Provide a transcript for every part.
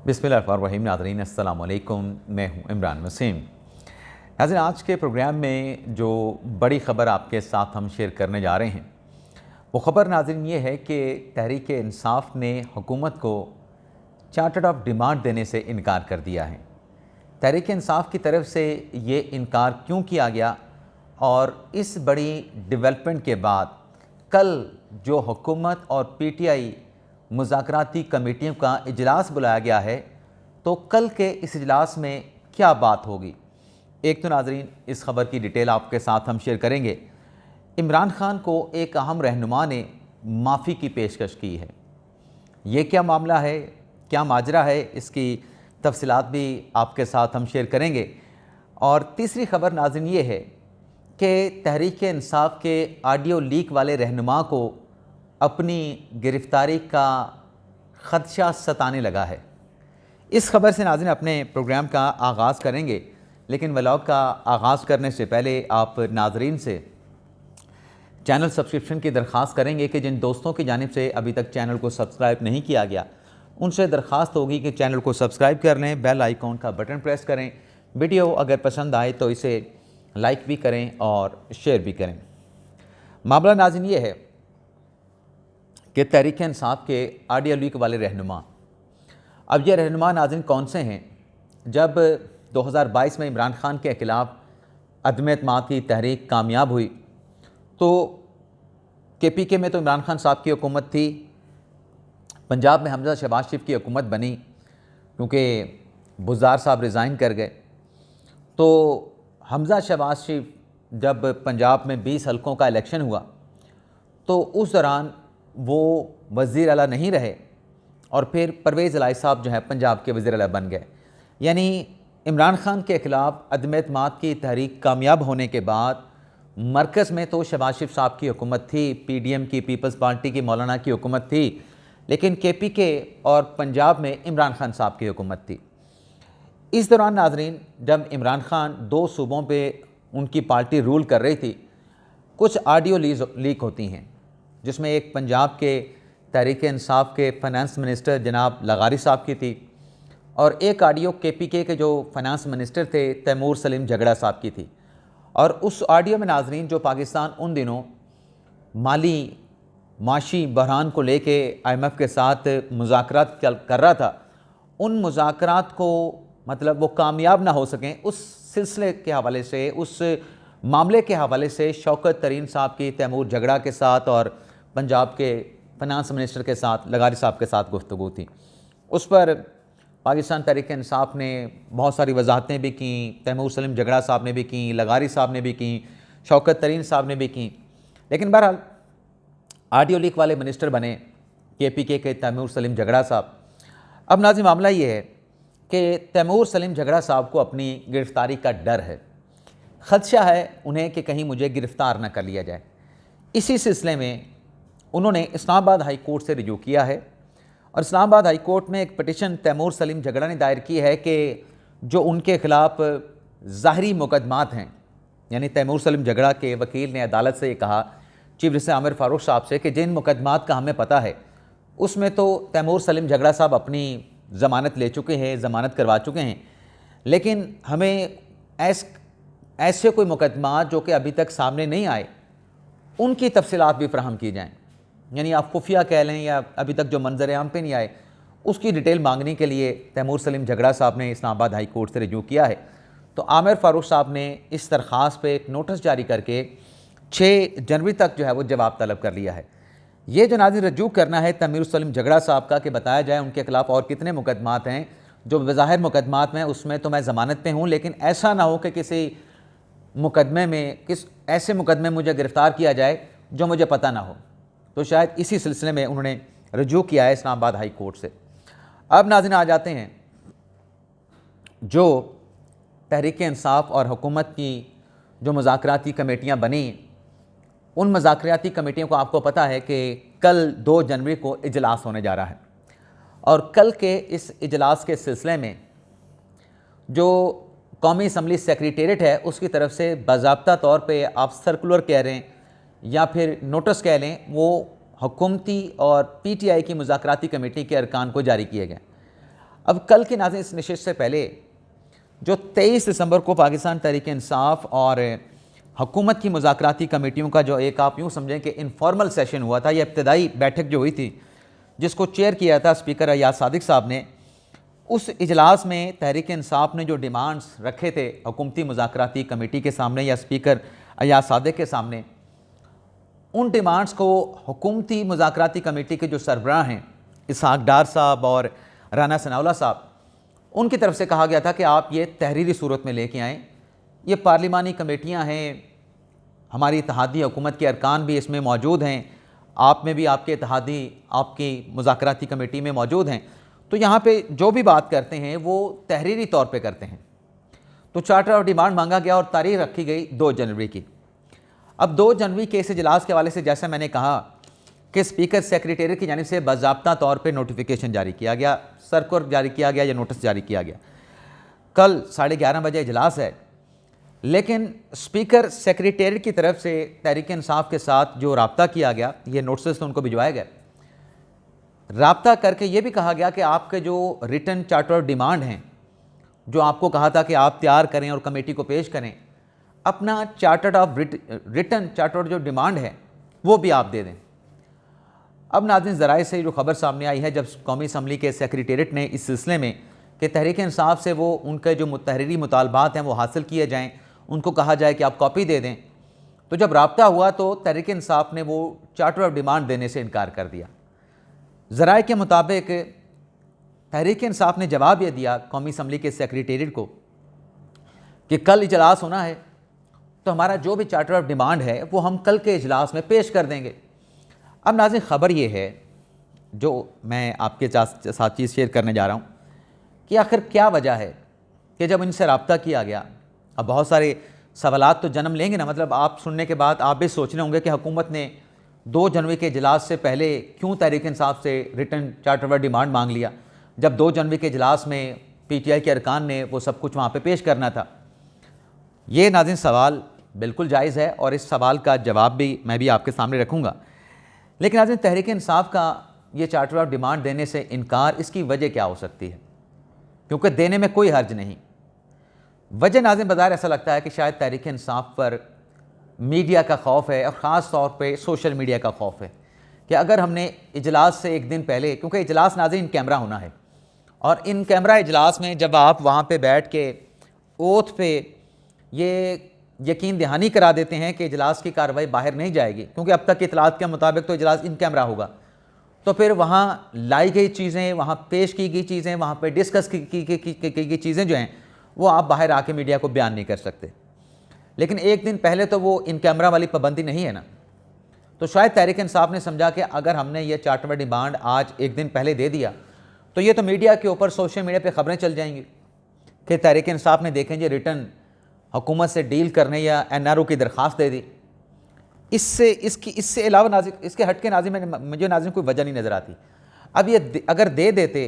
बिस्मिल्लाहिर्रहमानिर्रहीम। नाज़रीन अस्सलाम वालेकुम, मैं हूँ इमरान वसीम। नाज़रीन, आज के प्रोग्राम में जो बड़ी ख़बर आपके साथ हम शेयर करने जा रहे हैं वो ख़बर नाज़रीन ये है कि तहरीक इंसाफ ने हुकूमत को चार्टर ऑफ डिमांड देने से इनकार कर दिया है। तहरीक इंसाफ की तरफ से ये इनकार क्यों किया गया और इस बड़ी डेवलपमेंट के बाद कल जो हुकूमत और पीटीआई मुज़ाकराती कमेटियों का इजलास बुलाया गया है, तो कल के इस इजलास में क्या बात होगी। एक तो नाज़रीन इस ख़बर की डिटेल आपके साथ हम शेयर करेंगे। इमरान खान को एक अहम रहनुमा ने माफ़ी की पेशकश की है। ये क्या मामला है, क्या माजरा है, इसकी तफसीलात भी आपके साथ हम शेयर करेंगे। और तीसरी ख़बर नाज़रीन ये है कि तहरीक इंसाफ के ऑडियो लीक वाले रहनुमा को अपनी गिरफ़्तारी का ख़दशा सताने लगा है। इस ख़बर से नाज़रीन अपने प्रोग्राम का आगाज़ करेंगे, लेकिन व्लॉग का आगाज़ करने से पहले आप नाज़रीन से चैनल सब्सक्रिप्शन की दरख्वास्त करेंगे कि जिन दोस्तों की जानिब से अभी तक चैनल को सब्सक्राइब नहीं किया गया, उनसे दरख्वास्त होगी कि चैनल को सब्सक्राइब कर लें, बेल आइकॉन का बटन प्रेस करें। वीडियो अगर पसंद आए तो इसे लाइक भी करें और शेयर भी करें। मामला नाज़रीन ये है कि तहरीक इंसाफ के ऑडियो लीक वाले रहनुमा, अब ये रहनुमा नाज़रीन कौन से हैं। जब 2022 में इमरान खान के ख़िलाफ़ अदम एतमाद की तहरीक कामयाब हुई तो KPK में तो इमरान खान साहब की हुकूमत थी, पंजाब में हमज़ा शहबाज शरीफ की हुकूमत बनी क्योंकि बुज़दार साहब रिज़ाइन कर गए। तो हमज़ा शहबाज शरीफ जब पंजाब में 20 हलकों का इलेक्शन हुआ तो उस दौरान वो वज़ीर आला नहीं रहे और फिर परवेज़ इलाही साहब जो है पंजाब के वज़ीर आला बन गए। यानी इमरान खान के ख़िलाफ़ अदम एतमाद की तहरीक कामयाब होने के बाद मरकज़ में तो शहबाज शरीफ साहब की हुकूमत थी, PDM की, पीपल्स पार्टी की, मौलाना की हुकूमत थी, लेकिन KPK और पंजाब में इमरान खान साहब की हुकूमत थी। इस दौरान नाज़रीन जब इमरान खान 2 सूबों पे उनकी पार्टी रूल कर रही थी, कुछ ऑडियो लीक होती हैं, जिसमें एक पंजाब के तहरीक इंसाफ के फाइनेंस मिनिस्टर जनाब लगारी साहब की थी और एक ऑडियो KPK के जो फाइनेंस मिनिस्टर थे तैमूर सलीम झगड़ा साहब की थी। और उस ऑडियो में नाज़रीन जो पाकिस्तान उन दिनों माशी बहरान को लेके IMF के साथ मुज़ाकरात कर रहा था, उन मुज़ाकरात को मतलब वो कामयाब ना हो सकें, उस सिलसिले के हवाले से, उस मामले के हवाले से शौकत तरीन साहब की तैमूर झगड़ा के साथ और पंजाब के फाइनेंस मिनिस्टर के साथ लगारी साहब के साथ गुफ्तगू थी। उस पर पाकिस्तान तहरीक इंसाफ ने बहुत सारी वजाहतें भी की, तैमूर सलीम झगड़ा साहब ने भी की, लगारी साहब ने भी की, शौकत तरीन साहब ने भी की। लेकिन बहरहाल ऑडियो लीक वाले मिनिस्टर बने KPK के तैमूर सलीम झगड़ा साहब। अब नाज़रीन मामला ये है कि तैमूर सलीम झगड़ा साहब को अपनी गिरफ़्तारी का डर है, ख़दशा है उन्हें कि कहीं मुझे गिरफ़्तार न कर लिया जाए। इसी सिलसिले में उन्होंने इस्लामाबाद हाई कोर्ट से रिजू किया है और इस्लामाबाद हाई कोर्ट में एक पिटिशन तैमूर सलीम झगड़ा ने दायर की है कि जो उनके ख़िलाफ़ ज़ाहरी मुकदमात हैं, यानी तैमूर सलीम झगड़ा के वकील ने अदालत से ये कहा, चीफ जस्टिस आमिर फ़ारूक साहब से, कि जिन मुकदमात का हमें पता है उसमें तो तैमूर सलीम झगड़ा साहब अपनी ज़मानत ले चुके हैं, ज़मानत करवा चुके हैं, लेकिन हमें ऐसे कोई मुकदमात जो कि अभी तक सामने नहीं आए उनकी तफसीलात भी फराहम की जाएँ। यानी आप खुफिया कह लें या अभी तक जो मंजर आम पे नहीं आए उसकी डिटेल मांगने के लिए तैमूर सलीम झगड़ा साहब ने इस्लामाबाद हाई कोर्ट से रिजू किया है। तो आमिर फ़ारूक साहब ने इस दरख्वास्त पे एक नोटिस जारी करके 6 जनवरी तक जो है वो जवाब तलब कर लिया है। ये जो नाज़रीन रजू करना है तैमूर सलीम झगड़ा साहब का कि बताया जाए उनके ख़िलाफ़ और कितने मुकदमात हैं, जो बज़ाहिर मुकदमात में उसमें तो मैं ज़मानत पे हूँ, लेकिन ऐसा ना हो कि किसी मुकदमे में ऐसे मुकदमे मुझे गिरफ़्तार किया जाए जो मुझे पता ना हो। तो शायद इसी सिलसिले में उन्होंने रजू किया है इस्लामाबाद हाई कोर्ट से। अब नाज़रीन आ जाते हैं जो तहरीक इंसाफ और हुकूमत की जो मुज़ाकराती कमेटियाँ बनी, उन मुज़ाकराती कमेटियों को आपको पता है कि कल 2 जनवरी को इजलास होने जा रहा है और कल के इस इजलास के सिलसिले में जो कौमी असम्बली सेक्रेटेरिएट है उसकी तरफ से बाज़ाब्ता तौर पे आप सर्कुलर कह रहे हैं या फिर नोटिस कह लें, वो हुकूमती और PTI की मुज़ाकराती कमेटी के अरकान को जारी किए गए। अब कल की नाज़रीन इस नशिस्त से पहले जो 23 दिसंबर को पाकिस्तान तहरीक इंसाफ और हुकूमत की मुज़ाकराती कमेटियों का जो एक आप यूँ समझें कि इनफॉर्मल सेशन हुआ था, या इब्तदाई बैठक जो हुई थी जिसको चेयर किया था स्पीकर अयाज सादिक साहब ने, उस इजलास में तहरीक इंसाफ ने जो डिमांड्स रखे थे हुकूमती मुज़ाकराती कमेटी के सामने या स्पीकर अयाज सादिक के सामने, उन डिमांड्स को हुकूमती मुज़ाकराती कमेटी के जो सरबराह हैं इसहाक डार साहब और राना सनाउल्लाह साहब, उनकी तरफ से कहा गया था कि आप ये तहरीरी सूरत में लेके आएँ। ये पार्लिमानी कमेटियाँ हैं, हमारी इत्तेहादी हुकूमत के अरकान भी इसमें मौजूद हैं, आप में भी आपके इत्तेहादी आपकी मुज़ाकराती कमेटी में मौजूद हैं, तो यहाँ पे जो भी बात करते हैं वो तहरीरी तौर पे करते हैं। तो चार्टर ऑफ डिमांड मांगा गया और तारीख रखी गई 2 जनवरी की। अब 2 जनवरी के इस इजलास के हवाले से जैसा मैंने कहा कि स्पीकर सेक्रेटेरिएट की जानिब से बाज़ाब्ता तौर पे नोटिफिकेशन जारी किया गया, सर्कुलर जारी किया गया या नोटिस जारी किया गया। कल 11:30 बजे इजलास है, लेकिन स्पीकर सेक्रेटेरिएट की तरफ से तहरीक इंसाफ के साथ जो राब्ता किया गया, ये नोटिस तो उनको भिजवाया गया, राब्ता करके ये भी कहा गया कि आपके जो रिटन चार्टर ऑफ डिमांड हैं, जो आपको कहा था कि आप तैयार करें और कमेटी को पेश करें, अपना रिटन चार्टर जो डिमांड है वो भी आप दे दें। अब नाज़रीन ज़राए से जो खबर सामने आई है, जब कौमी असम्बली के सेक्रेटेरिएट ने इस सिलसिले में कि तहरीक इंसाफ से वो उनके जो तहरीरी मुतालबात हैं वो हासिल किए जाएँ, उनको कहा जाए कि आप कॉपी दे दें, तो जब राब्ता हुआ तो तहरीक इंसाफ ने वो चार्टर ऑफ डिमांड देने से इनकार कर दिया। ज़राए के मुताबिक तहरीक इंसाफ ने जवाब ये दिया कौमी असम्बली के सेक्रेटेरिएट को कि कल इजलास होना है, तो हमारा जो भी चार्टर ऑफ डिमांड है वो हम कल के इजलास में पेश कर देंगे। अब नाज़रीन ख़बर ये है जो मैं आपके साथ चीज़ शेयर करने जा रहा हूँ कि आखिर क्या वजह है कि जब इनसे रब्ता किया गया, अब बहुत सारे सवालात तो जन्म लेंगे ना, मतलब आप सुनने के बाद आप भी सोच रहे होंगे कि हुकूमत ने 2 जनवरी के इजलास से पहले क्यों तहरीक इंसाफ से रिटन चार्टर ऑफ डिमांड मांग लिया, जब 2 जनवरी के इजलास में PTI के अरकान ने वो सब कुछ वहाँ पे पेश करना था। ये नाज़रीन सवाल बिल्कुल जायज़ है और इस सवाल का जवाब भी मैं भी आपके सामने रखूँगा। लेकिन नाज़रीन तहरीक इंसाफ का ये चार्टर ऑफ डिमांड देने से इनकार, इसकी वजह क्या हो सकती है? क्योंकि देने में कोई हर्ज नहीं। वजह नाज़रीन बज़ाहिर ऐसा लगता है कि शायद तहरीक इंसाफ पर मीडिया का खौफ है और ख़ास तौर पे सोशल मीडिया का खौफ है कि अगर हमने इजलास से एक दिन पहले, क्योंकि इजलास नाज़रीन इन कैमरा होना है, और इन कैमरा इजलास में जब आप वहाँ पे बैठ के ओथ पे ये यकीन दहानी करा देते हैं कि इजलास की कार्रवाई बाहर नहीं जाएगी, क्योंकि अब तक की इतलात के मुताबिक तो इजलास इन कैमरा होगा, तो फिर वहाँ लाई गई चीज़ें, वहाँ पेश की गई चीज़ें, वहाँ पे डिस्कस की चीज़ें जो हैं वो आप बाहर आके मीडिया को बयान नहीं कर सकते। लेकिन एक दिन पहले तो वो इन कैमरा वाली पाबंदी नहीं है ना, तो शायद तहरीक इंसाफ ने समझा कि अगर हमने ये चार्टर ऑफ डिमांड आज एक दिन पहले दे दिया तो ये तो मीडिया के ऊपर सोशल मीडिया पे ख़बरें चल जाएंगी कि तहरीक इंसाफ ने देखें जी रिटर्न हुकूमत से डील करने या NRO की दरख्वास्त दे दी। इससे अलावा नाज़रीन, इसके हट के नाज़रीन मुझे नाज़रीन कोई वजह नहीं नज़र आती। अब ये अगर दे देते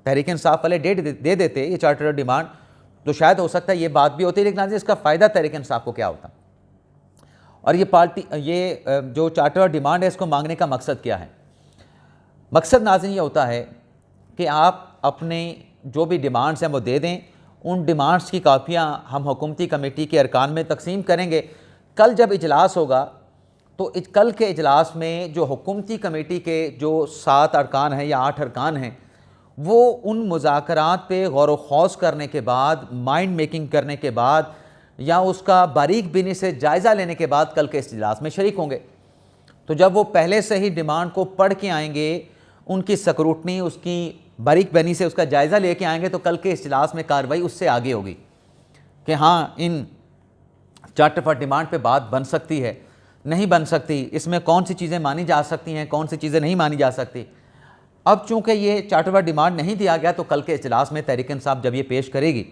तहरीक इंसाफ वाले दे देते ये चार्टर ऑफ डिमांड, तो शायद हो सकता है ये बात भी होती, लेकिन नाज़रीन इसका फ़ायदा तहरीक इंसाफ को क्या होता? और ये जो चार्टर ऑफ डिमांड है इसको मांगने का मकसद क्या है? मकसद नाज़रीन ये होता है कि आप अपने जो भी डिमांड्स हैं वो दे दें, उन डिमांड्स की कापियाँ हम हुकूमती कमेटी के अरकान में तकसीम करेंगे। कल जब इजलास होगा तो कल के इजलास में जो हुकूमती कमेटी के जो 7 अरकान हैं या 8 अरकान हैं, वो उन मुज़ाकरात पे गौर व खौस करने के बाद, माइंड मेकिंग करने के बाद या उसका बारीक बीनी से जायज़ा लेने के बाद कल के इजलास में शरीक होंगे। तो जब वो पहले से ही डिमांड को पढ़ के आएंगे, उनकी स्क्रूटनी, उसकी बारीक बनी से उसका जायज़ा लेके आएंगे, तो कल के इजलास में कार्रवाई उससे आगे होगी कि हाँ इन चार्टर फॉर डिमांड पे बात बन सकती है, नहीं बन सकती, इसमें कौन सी चीज़ें मानी जा सकती हैं, कौन सी चीज़ें नहीं मानी जा सकती। अब चूँकि ये चार्टर फॉर डिमांड नहीं दिया गया, तो कल के इजलास में तहरीक इंसाफ जब ये पेश करेगी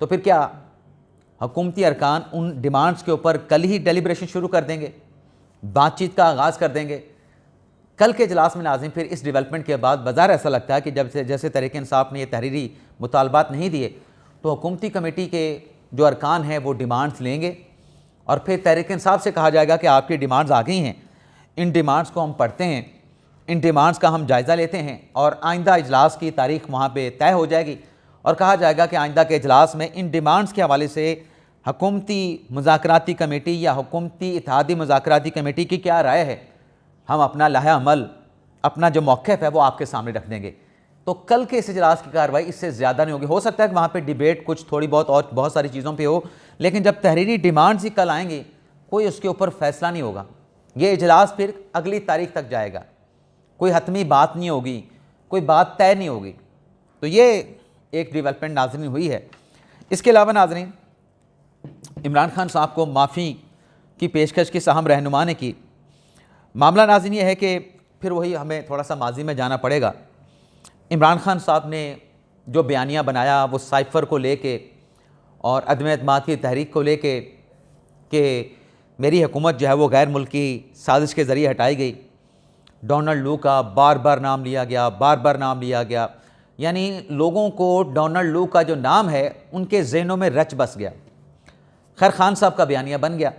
तो फिर क्या हुकूमती अरकान उन डिमांड्स के ऊपर कल ही डेलिब्रेशन शुरू कर देंगे, बातचीत का आगाज़ कर देंगे। कल के इजलास में नाज़रीन फिर इस डेवलपमेंट के बाद बाज़ार ऐसा लगता है कि जैसे तहरीक इंसाफ ने ये तहरीरी मुतालबात नहीं दिए, तो हुकूमती कमेटी के जो अरकान हैं वो डिमांड्स लेंगे और फिर तहरीक इंसाफ से कहा जाएगा कि आपकी डिमांड्स आ गई हैं, इन डिमांड्स को हम पढ़ते हैं, इन डिमांड्स का हम जायज़ा लेते हैं और आइंदा इजलास की तारीख वहाँ पे तय हो जाएगी और कहा जाएगा कि आइंदा के इजलास में इन डिमांड्स के हवाले से हुकूमती मुज़ाकराती कमेटी या हुकूमती इत्तेहादी मुज़ाकराती कमेटी की क्या राय है। हम अपना लाहे अमल, अपना जो मौक़िफ़ है वो आपके सामने रख देंगे। तो कल के इस इजलास की कार्रवाई इससे ज़्यादा नहीं होगी। हो सकता है कि वहाँ पे डिबेट कुछ थोड़ी बहुत और बहुत सारी चीज़ों पे हो, लेकिन जब तहरीरी डिमांड्स ही कल आएंगी कोई उसके ऊपर फ़ैसला नहीं होगा। ये इजलास फिर अगली तारीख तक जाएगा, कोई हतमी बात नहीं होगी, कोई बात तय नहीं होगी। तो ये एक डेवलपमेंट नाज़रीन हुई है। इसके अलावा नाज़रीन, इमरान खान साहब को माफ़ी की पेशकश की अहम रहनुमा ने की। मामला नाज़रीन ये है कि फिर वही हमें थोड़ा सा माजी में जाना पड़ेगा। इमरान खान साहब ने जो बयानिया बनाया वो साइफ़र को लेके और अदम एतमाद की तहरीक को लेके कि मेरी हुकूमत जो है वो गैर मुल्की साजिश के ज़रिए हटाई गई। डोनाल्ड लू का बार बार नाम लिया गया, बार बार नाम लिया गया, यानी लोगों को डोनाल्ड लू का जो नाम है उनके जहनों में रच बस गया। खैर, खान साहब का बयानिया बन गया।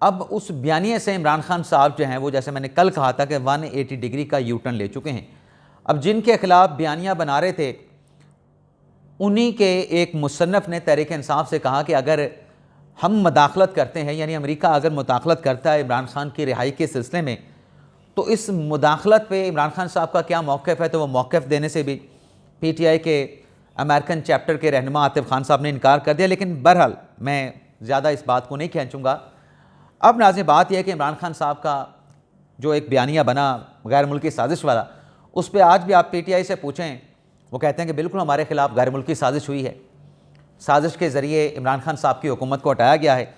अब उस बयानिए से इमरान खान साहब जो हैं वो, जैसे मैंने कल कहा था कि 180 डिग्री का यू टर्न ले चुके हैं। अब जिनके ख़िलाफ़ बयानिया बना रहे थे उन्हीं के एक मुसन्नफ़ ने तहरीक इंसाफ से कहा कि अगर हम मदाखलत करते हैं, यानी अमेरिका अगर मुदाखलत करता है इमरान खान की रिहाई के सिलसिले में, तो इस मुदाखलत पे इमरान खान साहब का क्या मौक़िफ़ है। तो वो मौक़िफ़ देने से भी PTI के अमेरिकन चैप्टर के रहनुमा आतिफ़ खान साहब ने इनकार कर दिया। लेकिन बहरहाल मैं ज़्यादा इस बात को नहीं खींचूँगा। अब नाज़रीन, बात यह है कि इमरान खान साहब का जो एक बयानिया बना गैर मुल्की साजिश वाला, उस पर आज भी आप PTI से पूछें, वो कहते हैं कि बिल्कुल हमारे ख़िलाफ़ गैर मुल्की साजिश हुई है, साजिश के ज़रिए इमरान खान साहब की हुकूमत को हटाया गया है।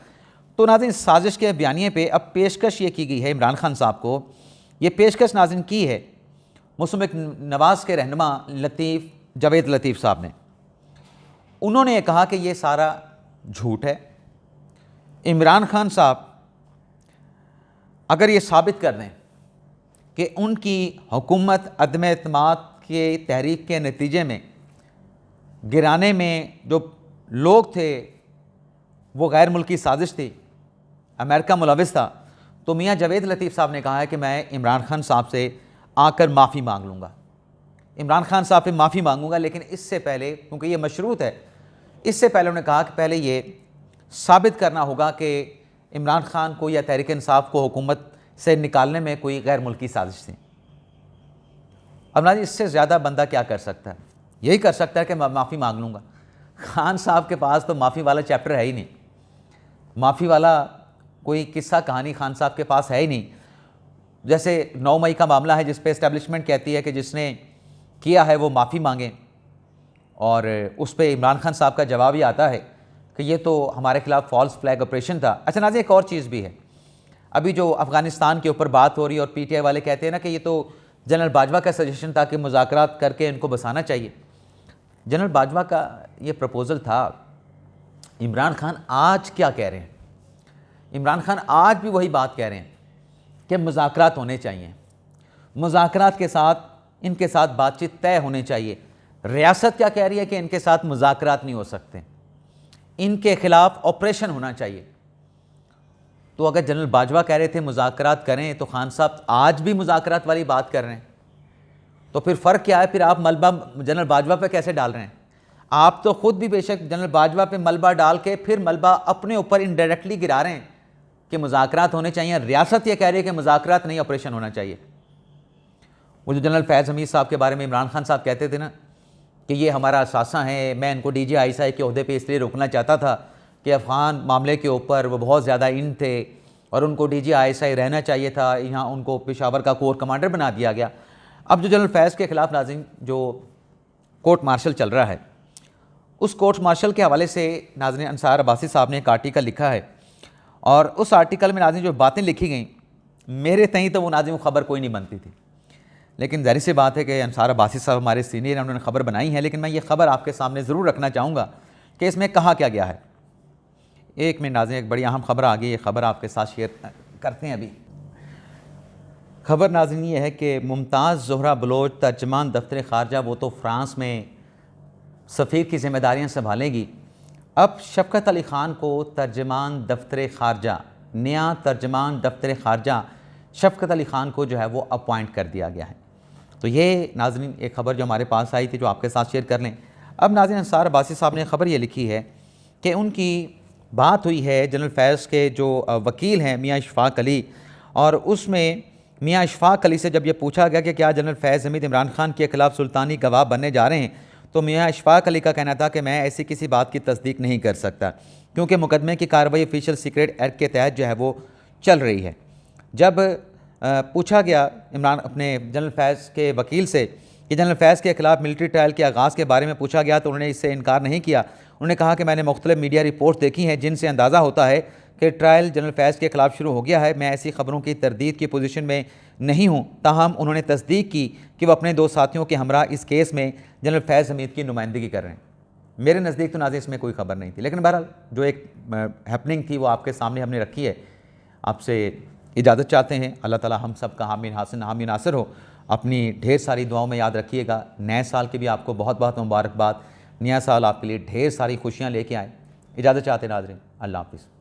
तो नाज़रीन, साजिश के बयानिए पे अब पेशकश ये की गई है इमरान खान साहब को। ये पेशकश नाज़रीन की है मुस्लिम नवाज़ के रहनुमा जावेद लतीफ़ साहब ने। उन्होंने ये कहा कि ये सारा झूठ है। इमरान खान साहब अगर ये साबित कर दें कि उनकी हुकूमत अदम एतमाद के तहरीक के नतीजे में गिराने में जो लोग थे वो गैर मुल्की साजिश थी, अमेरिका मुलविस था, तो मियाँ जावेद लतीफ़ साहब ने कहा है कि मैं इमरान खान साहब से आकर माफ़ी मांग लूँगा, इमरान खान साहब से माफ़ी मांगूंगा। लेकिन इससे पहले, क्योंकि ये मशरूत है, इससे पहले उन्होंने कहा कि पहले ये साबित करना होगा कि इमरान खान को या तहरीक इंसाफ को हुकूमत से निकालने में कोई गैर मुल्की साजिश थी। अब ना, इससे ज़्यादा बंदा क्या कर सकता है? यही कर सकता है कि मैं माफ़ी मांग लूँगा। खान साहब के पास तो माफ़ी वाला चैप्टर है ही नहीं, माफ़ी वाला कोई किस्सा कहानी खान साहब के पास है ही नहीं। जैसे 9 मई का मामला है जिस पे इस्टेब्लिशमेंट कहती है कि जिसने किया है वो माफ़ी मांगे, और उस पर इमरान खान साहब का जवाब ही आता है कि ये तो हमारे खिलाफ फॉल्स फ्लैग ऑपरेशन था। अच्छा नाज़रीन, एक और चीज़ भी है। अभी जो अफ़गानिस्तान के ऊपर बात हो रही है और PTI वाले कहते हैं ना कि ये तो जनरल बाजवा का सजेशन था कि मुज़ाकरात करके इनको बसाना चाहिए। जनरल बाजवा का ये प्रपोज़ल था। इमरान खान आज क्या कह रहे हैं? इमरान खान आज भी वही बात कह रहे हैं कि मुज़ाकरात होने चाहिए, मुज़ाकरात के साथ इनके साथ बातचीत तय होनी चाहिए। रियासत क्या कह रही है कि इनके साथ मुज़ाकरात नहीं हो सकते, इनके ख़िलाफ़ ऑपरेशन होना चाहिए। तो अगर जनरल बाजवा कह रहे थे मुज़ाकरात करें, तो खान साहब आज भी मुज़ाकरात वाली बात कर रहे हैं, तो फिर फ़र्क क्या है? फिर आप मलबा जनरल बाजवा पे कैसे डाल रहे हैं? आप तो ख़ुद भी बेशक जनरल बाजवा पे मलबा डाल के फिर मलबा अपने ऊपर इनडायरेक्टली गिरा रहे हैं कि मुज़ाकरात होने चाहिए। रियासत ये कह रही है कि मुज़ाकरात नहीं, ऑपरेशन होना चाहिए। वो जो जनरल फैज़ हमीद साहब के बारे में इमरान खान साहब कहते थे ना कि ये हमारा असासा है, मैं इनको DGI के अहदे पे इसलिए रोकना चाहता था कि अफ़गान मामले के ऊपर वो बहुत ज़्यादा इन थे और उनको DGI रहना चाहिए था, यहाँ उनको पेशावर का कोर कमांडर बना दिया गया। अब जो जनरल फैज़ के ख़िलाफ़ नाज़रीन जो कोर्ट मार्शल चल रहा है, उस कोर्ट मार्शल के हवाले से नाज़रीन अंसार अब्बासी साहब ने एक आर्टिकल लिखा है, और उस आर्टिकल में नाज़रीन जो बातें लिखी गई, मेरे तहीं तो वो नाज़रीन खबर कोई नहीं बनती थी। लेकिन ज़ाहिर सी बात है कि अंसार अब्बासी साहब हमारे सीनियर हैं, उन्होंने ख़बर बनाई है। लेकिन मैं ये ख़बर आपके सामने ज़रूर रखना चाहूँगा कि इसमें कहा क्या गया है। एक मिनट नाज़रीन, एक बड़ी अहम ख़बर आ गई, ये ख़बर आपके साथ शेयर करते हैं। अभी ख़बर नाज़रीन ये है कि मुमताज़ ज़ोहरा बलोच तर्जमान दफ्तर ख़ारजा, वो तो फ़्रांस में सफ़ीर की ज़िम्मेदारियाँ संभालेगी। अब शफ़क़त अली ख़ान को तर्जमान दफ्तर ख़ारजा, नया तर्जमान दफ्तर ख़ारजा शफ़क़त अली ख़ान को जो है वो अपॉइंट कर दिया गया है। तो ये नाज़रीन एक ख़बर जो हमारे पास आई थी, जो आपके साथ शेयर कर लें। अब नाज़रीन अंसार अब्बासी साहब ने ख़बर ये लिखी है कि उनकी बात हुई है जनरल फैज़ के जो वकील हैं मियाँ इशफ़ाक़ अली, और उसमें मियाँ इशफ़ाक़ अली से जब ये पूछा गया कि क्या जनरल फैज़ हमीद इमरान खान के ख़िलाफ़ सुल्तानी गवाह बनने जा रहे हैं, तो मियाँ इशफ़ाक़ अली का कहना था कि मैं ऐसी किसी बात की तस्दीक नहीं कर सकता, क्योंकि मुकदमे की कार्रवाई ऑफिशियल सीक्रेट एक्ट के तहत जो है वो चल रही है। जब पूछा गया इमरान अपने जनरल फैज़ के वकील से कि जनरल फैज़ के ख़िलाफ़ मिलिट्री ट्रायल के आगाज़ के बारे में पूछा गया, तो उन्होंने इससे इनकार नहीं किया। उन्होंने कहा कि मैंने मुख्तलिफ मीडिया रिपोर्ट देखी हैं जिनसे अंदाज़ा होता है कि ट्रायल जनरल फैज़ के ख़िलाफ़ शुरू हो गया है। मैं ऐसी ख़बरों की तरदीद की पोजीशन में नहीं हूँ। ताहम उन्होंने तस्दीक की कि वो अपने 2 साथियों के हमरा इस केस में जनरल फैज़ हमीद की नुमाइंदगी कर रहे हैं। मेरे नज़दीक तो नाज़रीन इसमें कोई ख़बर नहीं थी, लेकिन बहरहाल जो एक हैपनिंग थी वो आपके सामने हमने रखी है। आपसे इजाज़त चाहते हैं। अल्लाह ताला हम सब का हामिन हासिन हामिन नासिर हो। अपनी ढेर सारी दुआओं में याद रखिएगा। नए साल की भी आपको बहुत बहुत मुबारकबाद। नया साल आपके लिए ढेर सारी खुशियाँ लेके आए। इजाज़त चाहते हैं नाज़रीन। अल्लाह हाफ़िज़।